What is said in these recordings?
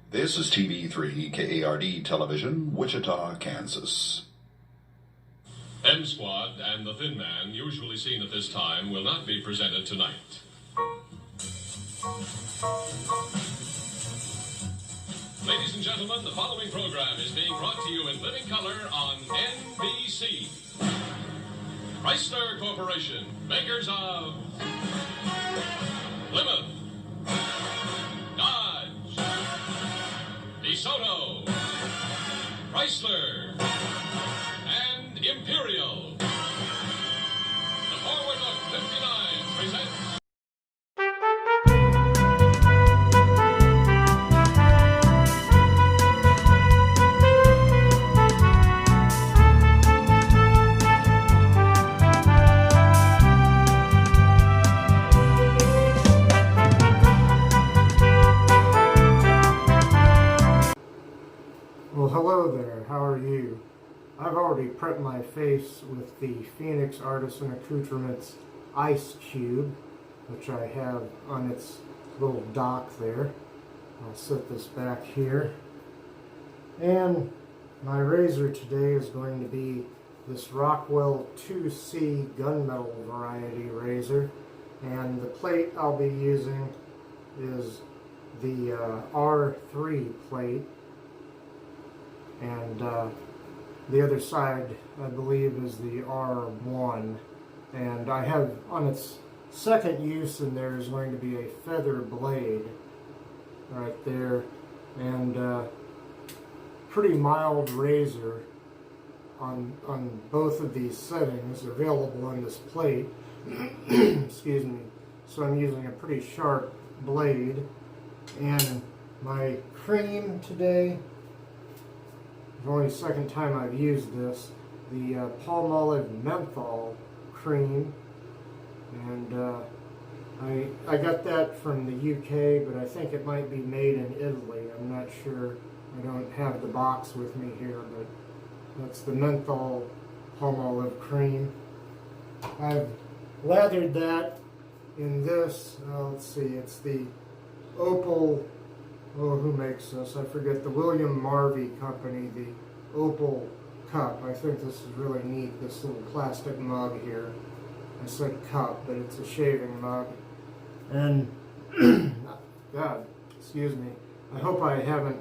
This is TV3 KARD Television, Wichita, Kansas. M Squad and the Thin Man, usually seen at this time, will not be presented tonight. Ladies and gentlemen, the following program is being brought to you in living color on NBC. Chrysler Corporation, makers of Plymouth, Dodge, DeSoto, Chrysler, and Imperial. The Forward Look 59 presents. Well, hello there, how are you? I've already prepped my face with the Phoenix Artisan Accoutrements Ice Cube, which I have on its little dock there. I'll set this back here. And my razor today is going to be this Rockwell 2C gunmetal variety razor. And the plate I'll be using is the R3 plate. And the other side, I believe, is the R1. And I have, on its second use in there, is going to be a feather blade right there. And pretty mild razor on both of these settings available on this plate. Excuse me. So I'm using a pretty sharp blade. And my cream today, the only second time I've used this, the Palmolive Menthol cream, and I got that from the UK, but I think it might be made in Italy. I'm not sure. I don't have the box with me here, but that's the menthol Palmolive cream. I've lathered that in this. Let's see, it's the Opal. Oh, who makes this? I forget. The William Marvy Company, the Opal cup. I think this is really neat, this little plastic mug here. I said cup, but it's a shaving mug. And, God, excuse me. I hope I haven't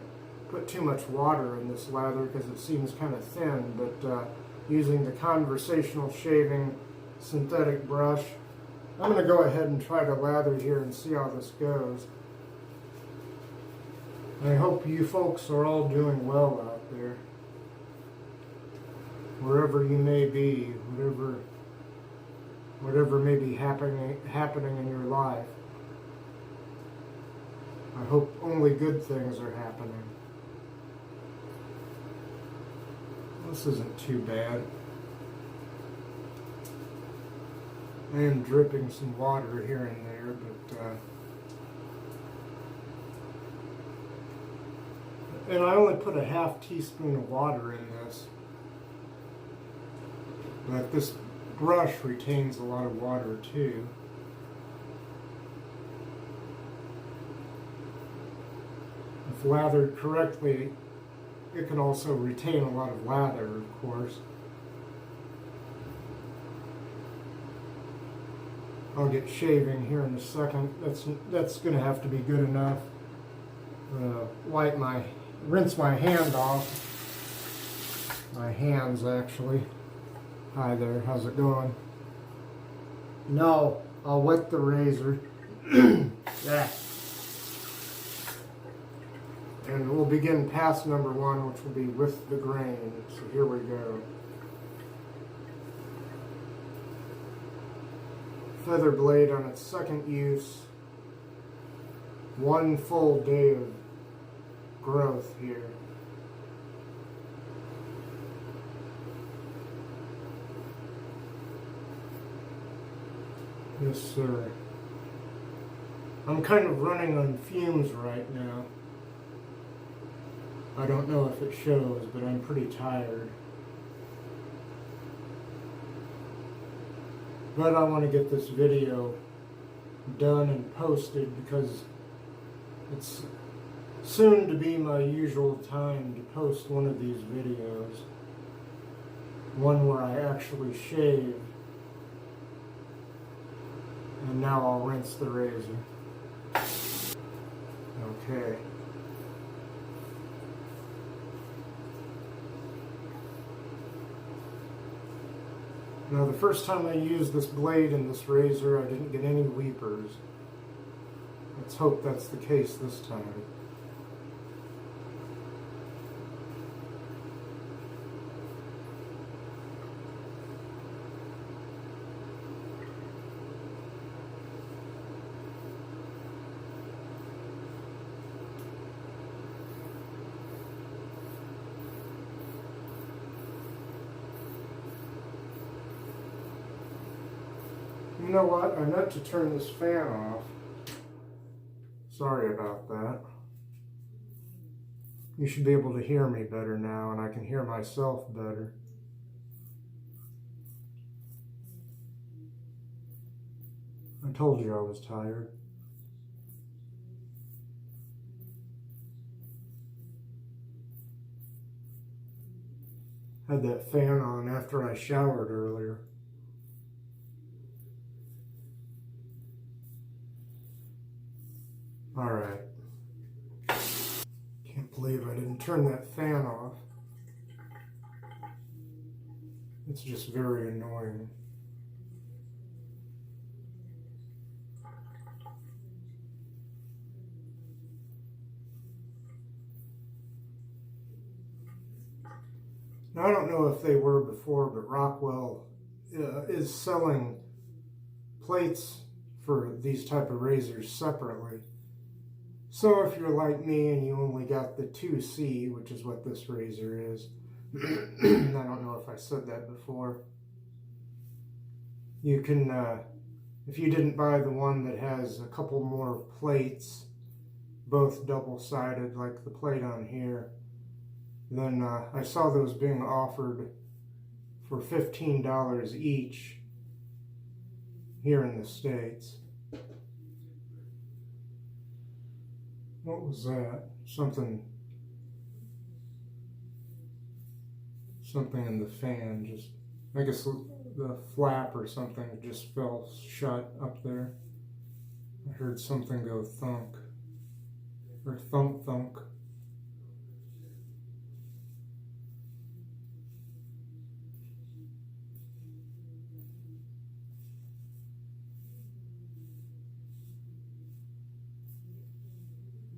put too much water in this lather because it seems kind of thin, but using the Conversational Shaving synthetic brush, I'm going to go ahead and try to lather here and see how this goes. I hope you folks are all doing well out there. Wherever you may be, whatever may be happening in your life. I hope only good things are happening. This isn't too bad. I am dripping some water here and there, but and I only put a ½ teaspoon of water in this. But this brush retains a lot of water too. If lathered correctly, it can also retain a lot of lather, of course. I'll get shaving here in a second. That's going to have to be good enough. Rinse my hand off. My hands, actually. Hi there, how's it going? No, I'll wet the razor. Yeah. And we'll begin pass number 1, which will be with the grain. So here we go. Feather blade on its second use. 1 full day of growth here. Yes, sir. I'm kind of running on fumes right now. I don't know if it shows, but I'm pretty tired. But I want to get this video done and posted because it's soon to be my usual time to post one of these videos. One where I actually shave. And now I'll rinse the razor. Okay. Now the first time I used this blade and this razor, I didn't get any weepers. Let's hope that's the case this time. You know what? I meant to turn this fan off. Sorry about that. You should be able to hear me better now, and I can hear myself better. I told you I was tired. Had that fan on after I showered earlier. Alright. Can't believe I didn't turn that fan off. It's just very annoying. Now, I don't know if they were before, but Rockwell is selling plates for these type of razors separately. So if you're like me and you only got the 2C, which is what this razor is, I don't know if I said that before, you can, if you didn't buy the one that has a couple more plates, both double-sided like the plate on here, then I saw those being offered for $15 each here in the States. What was that? Something in the fan, just, I guess the flap or something just fell shut up there. I heard something go thunk, or thunk thunk.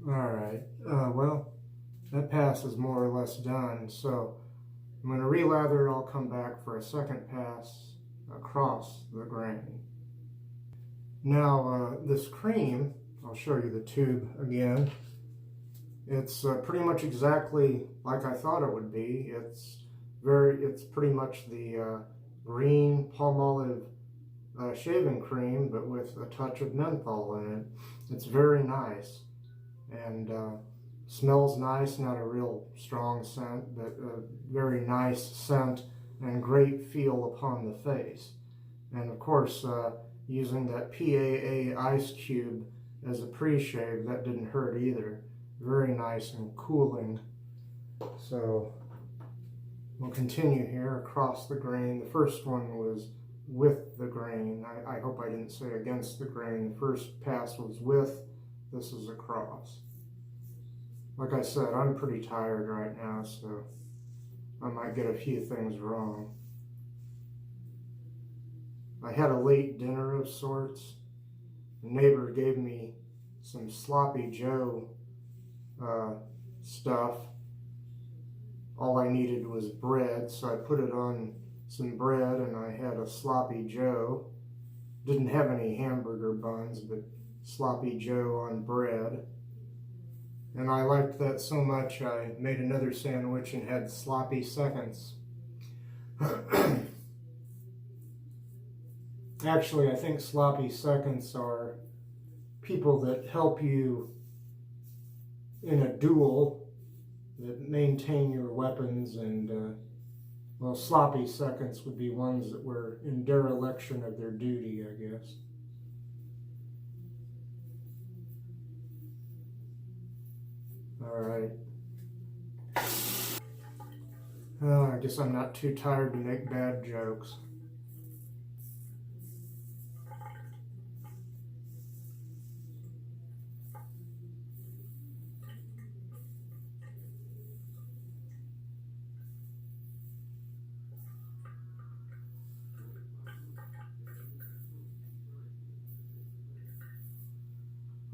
Alright, well, that pass is more or less done, so I'm going to relather it. I'll come back for a second pass across the grain. Now, this cream, I'll show you the tube again. It's pretty much exactly like I thought it would be. It's pretty much the green Palmolive shaving cream, but with a touch of menthol in it. It's very nice. And smells nice, not a real strong scent, but a very nice scent and great feel upon the face. And of course, using that PAA Ice Cube as a pre-shave, that didn't hurt either. Very nice and cooling. So we'll continue here across the grain. The first one was with the grain. I hope I didn't say against the grain. The first pass was with. This is across. Like I said, I'm pretty tired right now, so I might get a few things wrong. I had a late dinner of sorts. The neighbor gave me some Sloppy Joe stuff. All I needed was bread, so I put it on some bread and I had a Sloppy Joe. Didn't have any hamburger buns, but Sloppy Joe on bread. And I liked that so much I made another sandwich and had sloppy seconds. Actually, I think sloppy seconds are people that help you in a duel, that maintain your weapons, and well, sloppy seconds would be ones that were in dereliction of their duty, I guess. Alright. I guess I'm not too tired to make bad jokes.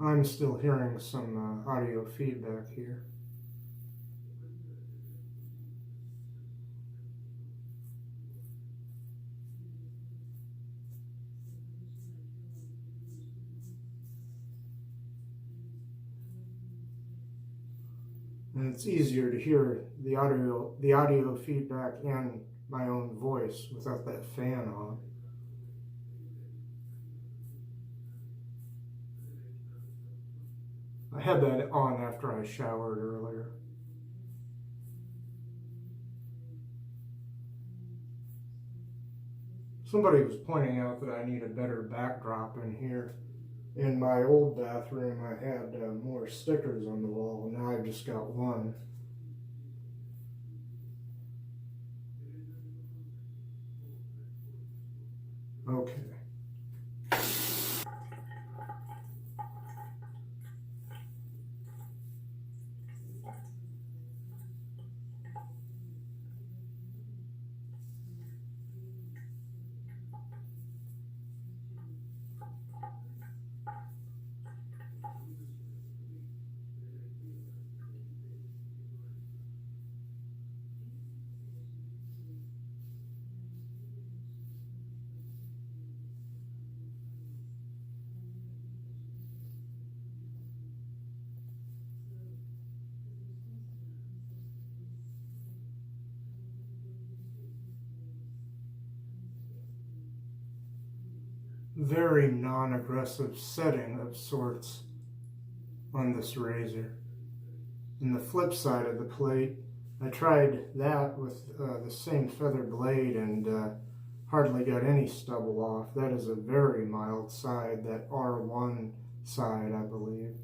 I'm still hearing some audio feedback here. And it's easier to hear the audio feedback and my own voice without that fan on. I had that on after I showered earlier. Somebody was pointing out that I need a better backdrop in here. In my old bathroom, I had more stickers on the wall. Now I've just got one. Okay. Very non-aggressive setting of sorts on this razor. And the flip side of the plate, I tried that with the same feather blade and hardly got any stubble off. That is a very mild side, that R1 side, I believe.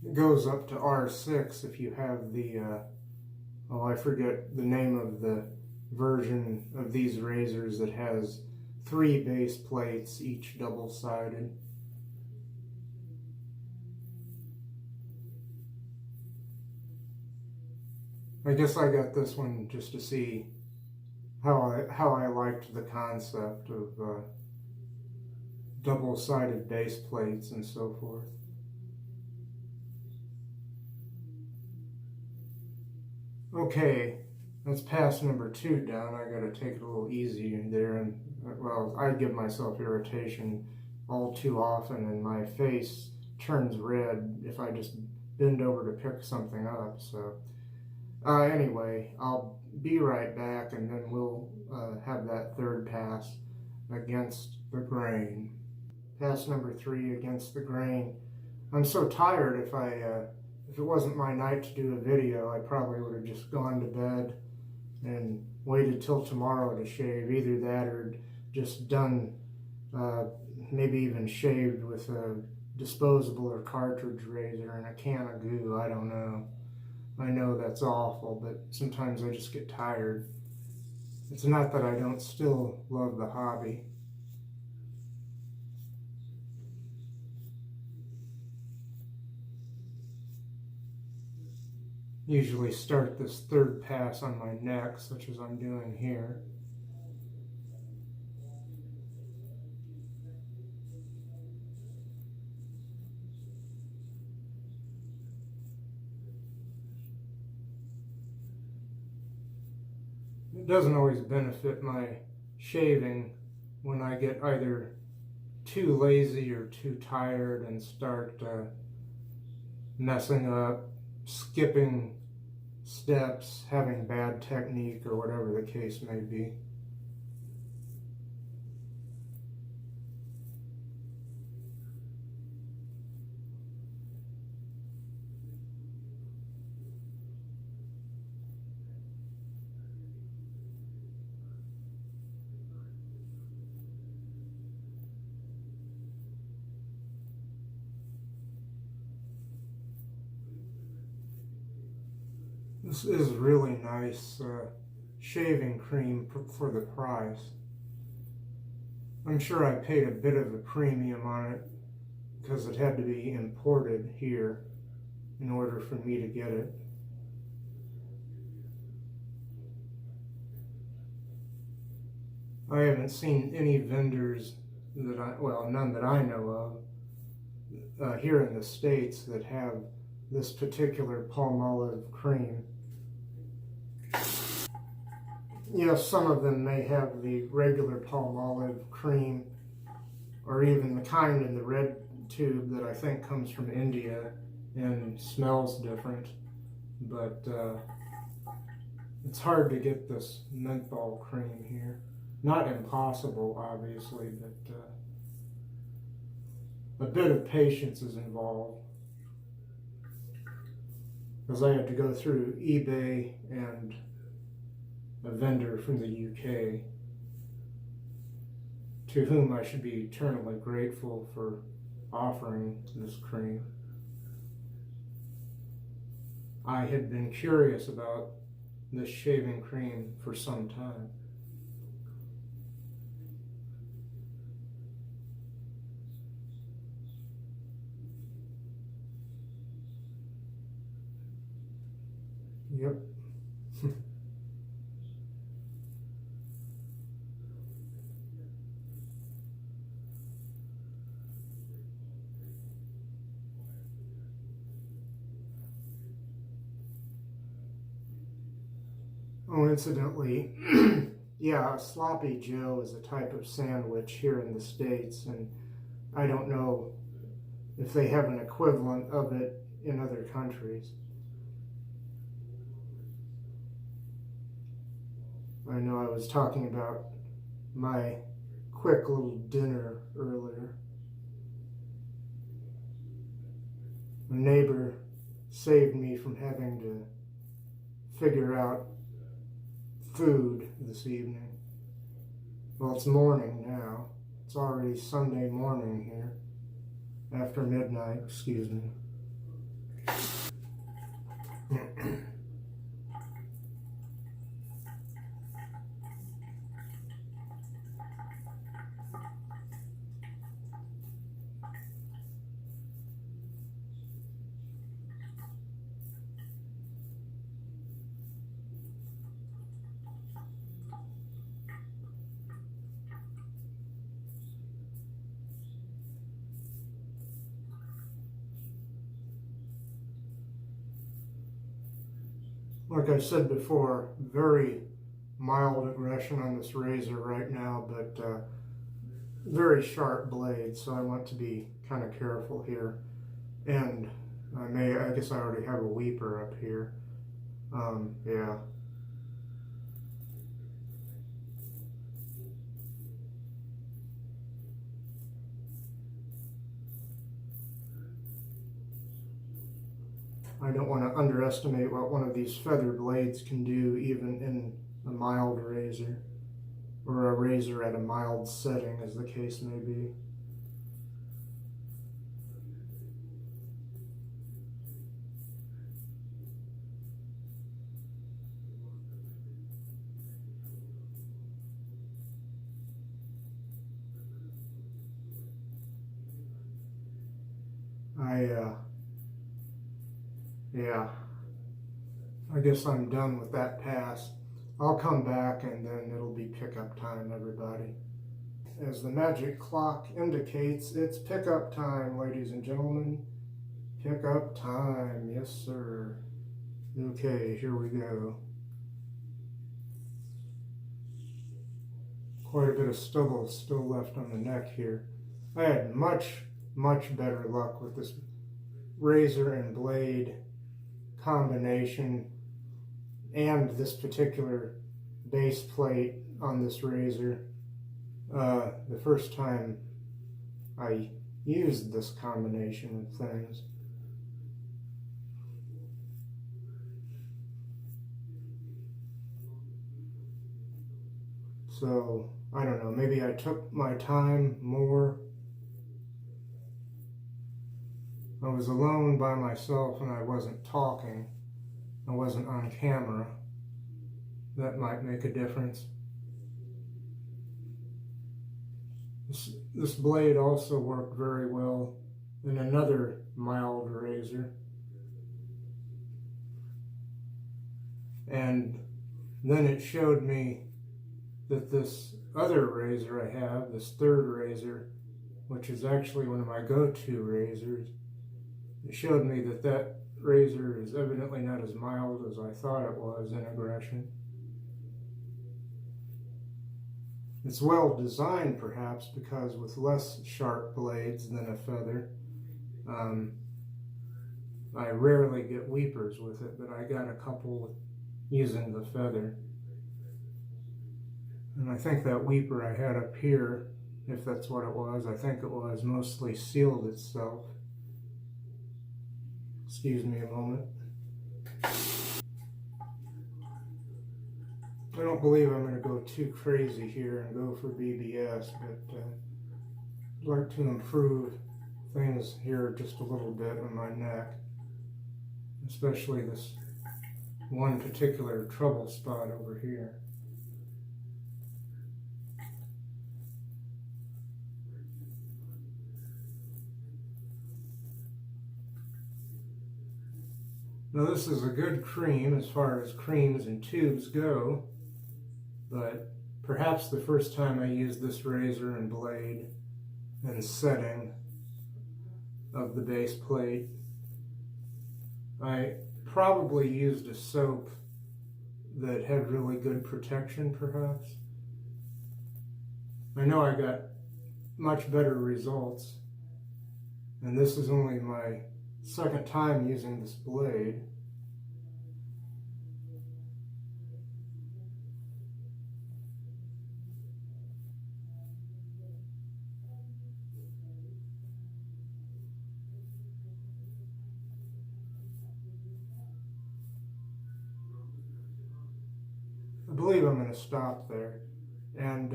It goes up to R6 if you have the, oh, I forget the name of the version of these razors that has 3 base plates, each double-sided. I guess I got this one just to see how I liked the concept of double-sided base plates and so forth. Okay, that's pass number 2 down. I gotta take it a little easy there, and well, I give myself irritation all too often, and my face turns red if I just bend over to pick something up. So anyway, I'll be right back, and then we'll have that third pass against the grain. Pass number 3 against the grain. I'm so tired. If it wasn't my night to do a video, I probably would have just gone to bed and waited till tomorrow to shave. Either that or just done, maybe even shaved with a disposable or cartridge razor and a can of goo. I don't know. I know that's awful, but sometimes I just get tired. It's not that I don't still love the hobby. Usually start this third pass on my neck, such as I'm doing here. It doesn't always benefit my shaving when I get either too lazy or too tired and start messing up, skipping steps, having bad technique, or whatever the case may be. This is really nice shaving cream for the price. I'm sure I paid a bit of a premium on it because it had to be imported here in order for me to get it. I haven't seen any vendors that none that I know of here in the States that have this particular Palmolive cream. Yes, some of them may have the regular Palmolive cream, or even the kind in the red tube that I think comes from India and smells different, but it's hard to get this menthol cream here. Not impossible, obviously, but a bit of patience is involved, because I had to go through eBay and a vendor from the UK, to whom I should be eternally grateful for offering this cream. I had been curious about this shaving cream for some time. Yep. Oh, incidentally, yeah, sloppy Joe is a type of sandwich here in the States, and I don't know if they have an equivalent of it in other countries. I know I was talking about my quick little dinner earlier. A neighbor saved me from having to figure out food this evening. Well, it's morning now. It's already Sunday morning here. After midnight, excuse me. Like I said before, very mild aggression on this razor right now, but very sharp blade, so I want to be kind of careful here. And I guess I already have a weeper up here. Yeah. I don't want to underestimate what one of these feather blades can do even in a mild razor, or a razor at a mild setting, as the case may be. Yeah, I guess I'm done with that pass. I'll come back and then it'll be pickup time, everybody. As the magic clock indicates, it's pickup time, ladies and gentlemen. Pickup time, yes sir. Okay, here we go. Quite a bit of stubble still left on the neck here. I had much better luck with this razor and blade combination and this particular base plate on this razor the first time I used this combination of things. So I don't know, maybe I took my time more. I was alone by myself and I wasn't talking I wasn't on camera. That might make a difference. This blade also worked very well in another mild razor. And then it showed me that this other razor I have, this third razor, which is actually one of my go-to razors, it showed me that that razor is evidently not as mild as I thought it was in aggression. It's well designed, perhaps, because with less sharp blades than a feather, I rarely get weepers with it, but I got a couple using the feather. And I think that weeper I had up here, if that's what it was, I think it was, mostly sealed itself. Excuse me a moment. I don't believe I'm going to go too crazy here and go for BBS, but I'd like to improve things here just a little bit on my neck, especially this one particular trouble spot over here. Now this is a good cream as far as creams and tubes go, but perhaps the first time I used this razor and blade and setting of the base plate, I probably used a soap that had really good protection, perhaps. I know I got much better results, and this is only my second time using this blade. I believe I'm going to stop there, and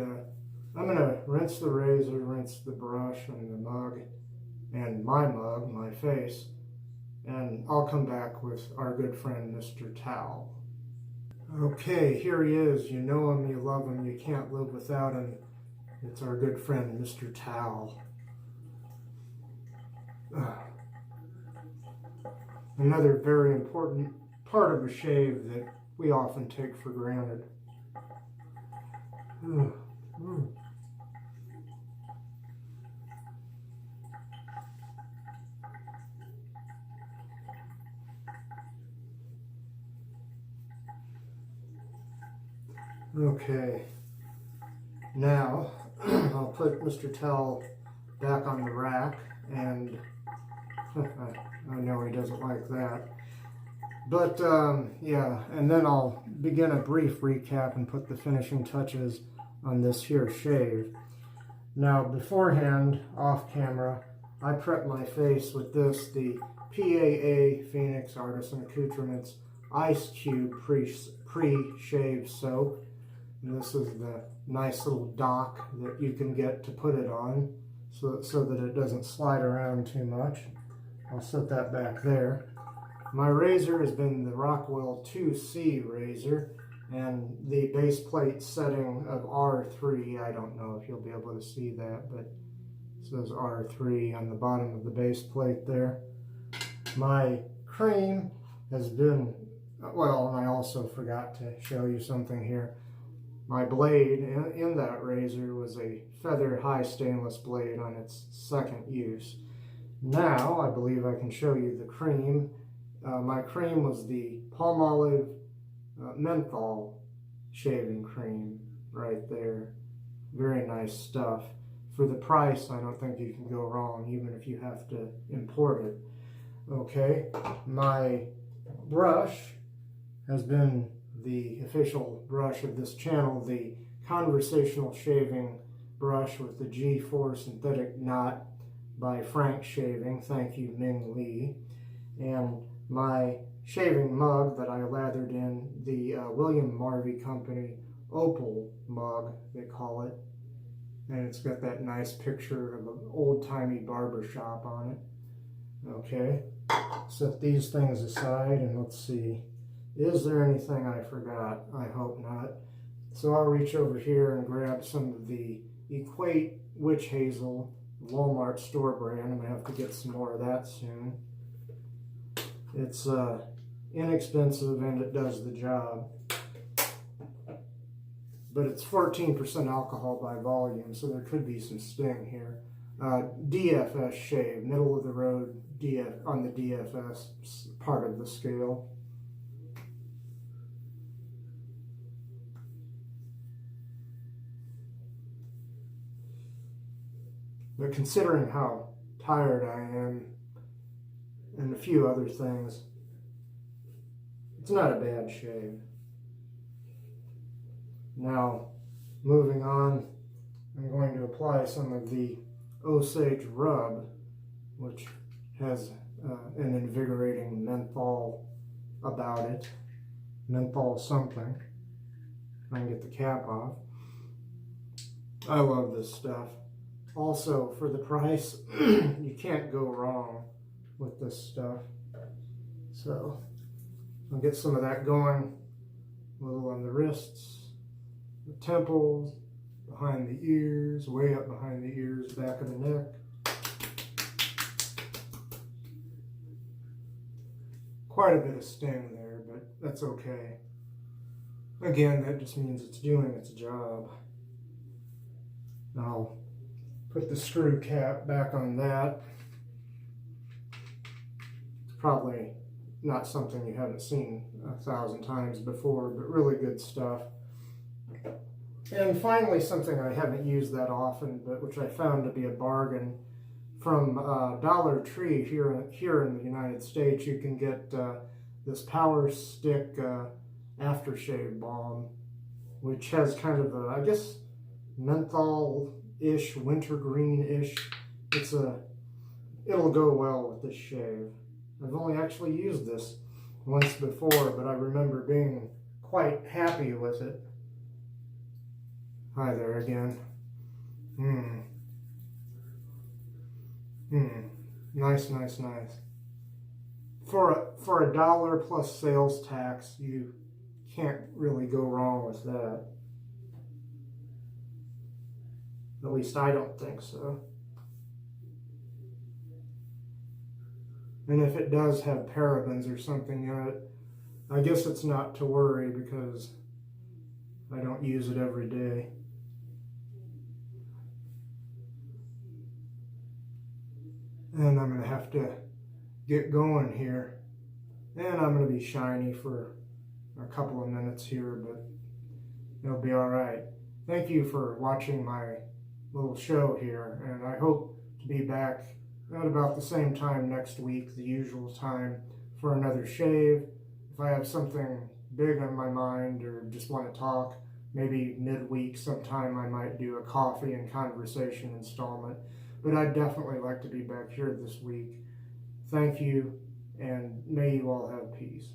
I'm going to rinse the razor, rinse the brush and the mug, and my mug, my face, and I'll come back with our good friend Mr. Towel. Okay, here he is. You know him, you love him, you can't live without him. It's our good friend Mr. Towel. Another very important part of a shave that we often take for granted. Okay, now I'll put Mr. Towel back on the rack, and I know he doesn't like that. But yeah, and then I'll begin a brief recap and put the finishing touches on this here shave. Now beforehand, off camera, I prepped my face with this, the PAA Phoenix Artisan Accoutrements Ice Cube pre-shave soap. And this is the nice little dock that you can get to put it on so that it doesn't slide around too much. I'll set that back there. My razor has been the Rockwell 2C razor, and the base plate setting of R3. I don't know if you'll be able to see that, but it says R3 on the bottom of the base plate there. My cream has been, well, and I also forgot to show you something here. My blade in that razor was a feather high stainless blade on its second use. Now I believe I can show you the cream. My cream was the Palmolive Menthol shaving cream right there. Very nice stuff. For the price, I don't think you can go wrong, even if you have to import it. Okay, my brush has been the official brush of this channel, the Conversational Shaving brush with the G4 synthetic knot by Frank Shaving. Thank you, Ming Lee. And my shaving mug that I lathered in the William Marvy Company Opal mug, they call it. And it's got that nice picture of an old-timey barber shop on it. Okay, set these things aside and let's see. Is there anything I forgot? I hope not. So I'll reach over here and grab some of the Equate Witch Hazel Walmart store brand. I'm going to have to get some more of that soon. It's inexpensive and it does the job. But it's 14% alcohol by volume, so there could be some sting here. DFS shave, middle of the road on the DFS part of the scale. But considering how tired I am and a few other things, it's not a bad shave. Now, moving on, I'm going to apply some of the Osage Rub, which has an invigorating menthol about it. Menthol something. I can get the cap off. I love this stuff. Also, for the price, you can't go wrong with this stuff. So, I'll get some of that going. A little on the wrists, the temples, behind the ears, way up behind the ears, back of the neck. Quite a bit of sting there, but that's okay. Again, that just means it's doing its job. Now, put the screw cap back on that. It's probably not something you haven't seen 1,000 times before, but really good stuff. And finally, something I haven't used that often, but which I found to be a bargain from Dollar Tree here in the United States. You can get this Power Stick aftershave balm, which has kind of a, I guess, menthol-ish, wintergreen-ish. It'll go well with this shave. I've only actually used this once before, but I remember being quite happy with it. Hi there again. Nice, nice, nice. For $1 plus sales tax, you can't really go wrong with that. At least I don't think so. And if it does have parabens or something in it, I guess it's not to worry because I don't use it every day. And I'm going to have to get going here. And I'm going to be shiny for a couple of minutes here, but it'll be all right. Thank you for watching my little show here, and I hope to be back at about the same time next week, the usual time, for another shave. If I have something big on my mind or just want to talk, maybe midweek sometime I might do a coffee and conversation installment. But I'd definitely like to be back here this week. Thank you, and may you all have peace.